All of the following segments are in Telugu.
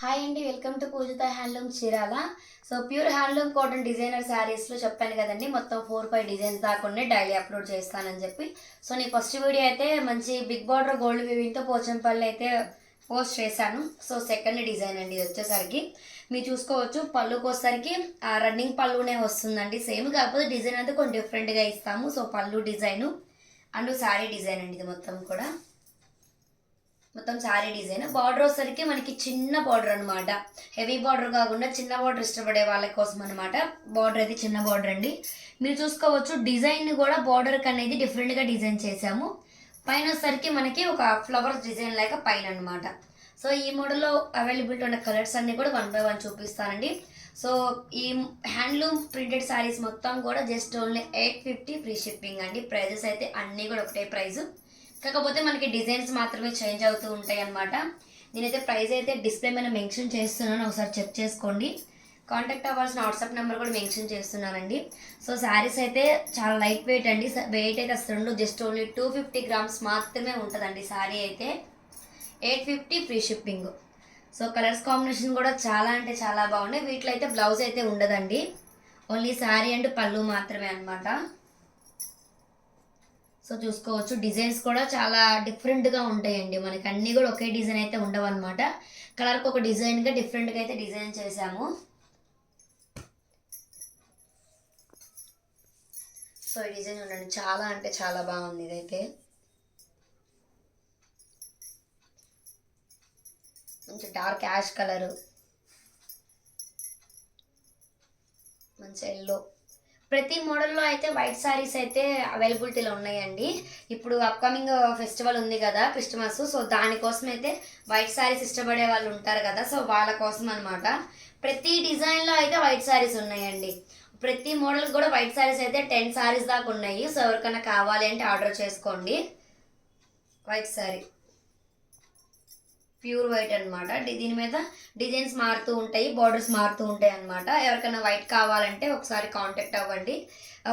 హాయ్ అండి, welcome to Pujitha handloom Chirala. So pure handloom cotton designer శారీస్లో చెప్పాను కదండి, మొత్తం 4-5 డిజైన్స్ దాకా డైలీ అప్లోడ్ చేస్తానని చెప్పి. సో నీ ఫస్ట్ వీడియో అయితే మంచి బిగ్ బార్డర్ గోల్డ్ వీవింగ్తో పోచంపల్లి అయితే పోస్ట్ చేశాను. సో సెకండ్ డిజైన్ అండి ఇది వచ్చేసరికి మీరు చూసుకోవచ్చు. పళ్ళుకి వచ్చేసరికి రన్నింగ్ పళ్ళునే వస్తుందండి సేమ్, కాకపోతే డిజైన్ అయితే కొంచెం డిఫరెంట్గా ఇస్తాము. సో పళ్ళు డిజైను అండ్ శారీ డిజైన్ అండి ఇది మొత్తం శారీ డిజైన్. బార్డర్ వచ్చేసరికి మనకి చిన్న బార్డర్ అనమాట, హెవీ బార్డర్ కాకుండా చిన్న బార్డర్ ఇష్టపడే వాళ్ళ కోసం అనమాట. బార్డర్ అయితే చిన్న బార్డర్ అండి. మీరు చూసుకోవచ్చు డిజైన్ కూడా బార్డర్కి అనేది డిఫరెంట్గా డిజైన్ చేసాము. పైన వచ్చేసరికి మనకి ఒక ఫ్లవర్స్ డిజైన్ లాగా పైన అనమాట. సో ఈ మోడల్లో అవైలబిలిటీ ఉన్న కలర్స్ అన్నీ కూడా 1 by 1 చూపిస్తానండి. సో ఈ హ్యాండ్లూమ్ ప్రింటెడ్ శారీస్ మొత్తం కూడా జస్ట్ ఓన్లీ 850 ఫ్రీ షిప్పింగ్ అండి. ప్రైజెస్ అయితే అన్నీ కూడా ఒకటే ప్రైజు, కాకపోతే మనకి డిజైన్స్ మాత్రమే చేంజ్ అవుతూ ఉంటాయి అన్నమాట. నేనైతే ప్రైస్ అయితే డిస్ప్లే మీద మెన్షన్ చేస్తున్నాను, ఒకసారి చెక్ చేసుకోండి. కాంటాక్ట్ అవ్వాల్సిన వాట్సాప్ నెంబర్ కూడా మెన్షన్ చేస్తున్నానండి. సో శారీస్ అయితే చాలా లైట్ వెయిట్ అండి. వెయిట్ అయితే అసలు జస్ట్ ఓన్లీ 250 గ్రామ్స్ మాత్రమే ఉంటుందండి. శారీ అయితే 850 free shipping. So colours combination కూడా చాలా అంటే చాలా బాగున్నాయి. వీటిలో అయితే బ్లౌజ్ అయితే ఉండదండి, ఓన్లీ శారీ అండ్ పళ్ళు మాత్రమే అనమాట. సో చూసుకోవచ్చు డిజైన్స్ కూడా చాలా డిఫరెంట్గా ఉంటాయండి. మనకి అన్నీ కూడా ఒకే డిజైన్ అయితే ఉండవు అనమాట. కలర్కి ఒక డిజైన్గా డిఫరెంట్గా అయితే డిజైన్ చేసాము. సో ఈ డిజైన్ చూడండి, చాలా అంటే చాలా బాగుంది. ఇదైతే మంచి డార్క్ యాష్ కలరు, మంచి ఎల్లో. ప్రతి మోడల్లో అయితే వైట్ శారీస్ అయితే అవైలబిలిటీలో ఉన్నాయండి. ఇప్పుడు అప్కమింగ్ ఫెస్టివల్ ఉంది కదా, క్రిస్మస్. సో దానికోసం అయితే వైట్ శారీస్ ఇష్టపడే వాళ్ళు ఉంటారు కదా, సో వాళ్ళ కోసం అనమాట. ప్రతి డిజైన్లో అయితే వైట్ శారీస్ ఉన్నాయండి. ప్రతి మోడల్ కూడా వైట్ శారీస్ అయితే 10 శారీస్ దాకా ఉన్నాయి. సో ఎవరికైనా కావాలి అంటే ఆర్డర్ చేసుకోండి. వైట్ శారీ ప్యూర్ వైట్ అనమాట. దీని మీద డిజైన్స్ మారుతూ ఉంటాయి, బార్డర్స్ మారుతూ ఉంటాయి అనమాట. ఎవరికైనా వైట్ కావాలంటే ఒకసారి కాంటాక్ట్ అవ్వండి.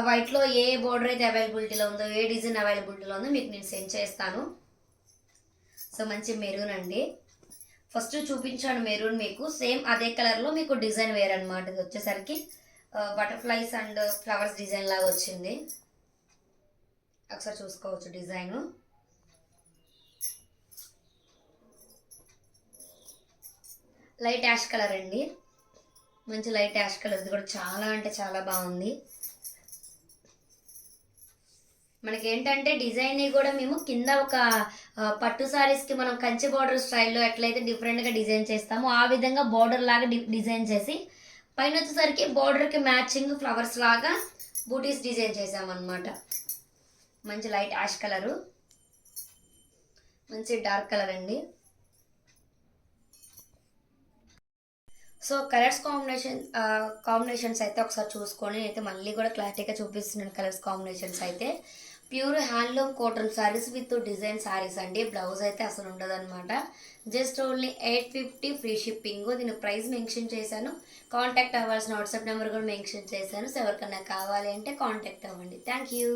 వైట్లో ఏ బార్డర్ అయితే అవైలబిలిటీలో ఉందో, ఏ డిజైన్ అవైలబిలిటీలో ఉందో మీకు నేను సెండ్ చేస్తాను. సో మంచి మెరూన్ అండి, ఫస్ట్ చూపించాను మెరూన్ మీకు. సేమ్ అదే కలర్లో మీకు డిజైన్ వేర్ అనమాట. ఇది వచ్చేసరికి బటర్ఫ్లైస్ అండ్ ఫ్లవర్స్ డిజైన్ లాగా వచ్చింది. ఒకసారి చూసుకోవచ్చు డిజైను. లైట్ యాష్ కలర్ అండి, మంచి లైట్ యాష్ కలర్. ఇది కూడా చాలా అంటే చాలా బాగుంది. మనకి ఏంటంటే డిజైన్ని కూడా మేము కింద ఒక పట్టు శారీస్కి మనం కంచి బార్డర్ స్టైల్లో ఎట్లయితే డిఫరెంట్గా డిజైన్ చేస్తామో ఆ విధంగా బార్డర్ లాగా డిజైన్ చేసి పైన వచ్చేసరికి బార్డర్కి మ్యాచింగ్ ఫ్లవర్స్ లాగా బూటీస్ డిజైన్ చేసామన్నమాట. మంచి లైట్ యాష్ కలరు, మంచి డార్క్ కలర్ అండి. సో కలర్స్ కాంబినేషన్స్ అయితే ఒకసారి చూసుకొని అయితే మళ్ళీ కూడా క్లారిటీగా చూపిస్తున్నాను. కలర్స్ కాంబినేషన్స్ అయితే pure handloom cotton saris with design saris అండి. బ్లౌజ్ అయితే అసలు ఉండదన్నమాట. Just only 850 free shipping. దీని ప్రైస్ మెన్షన్ చేశాను, కాంటాక్ట్ అవ్వాల్సిన వాట్సాప్ నెంబర్ కూడా మెన్షన్ చేశాను. సో ఎవరికన్నా కావాలి అంటే కాంటాక్ట్ అవ్వండి. Thank you.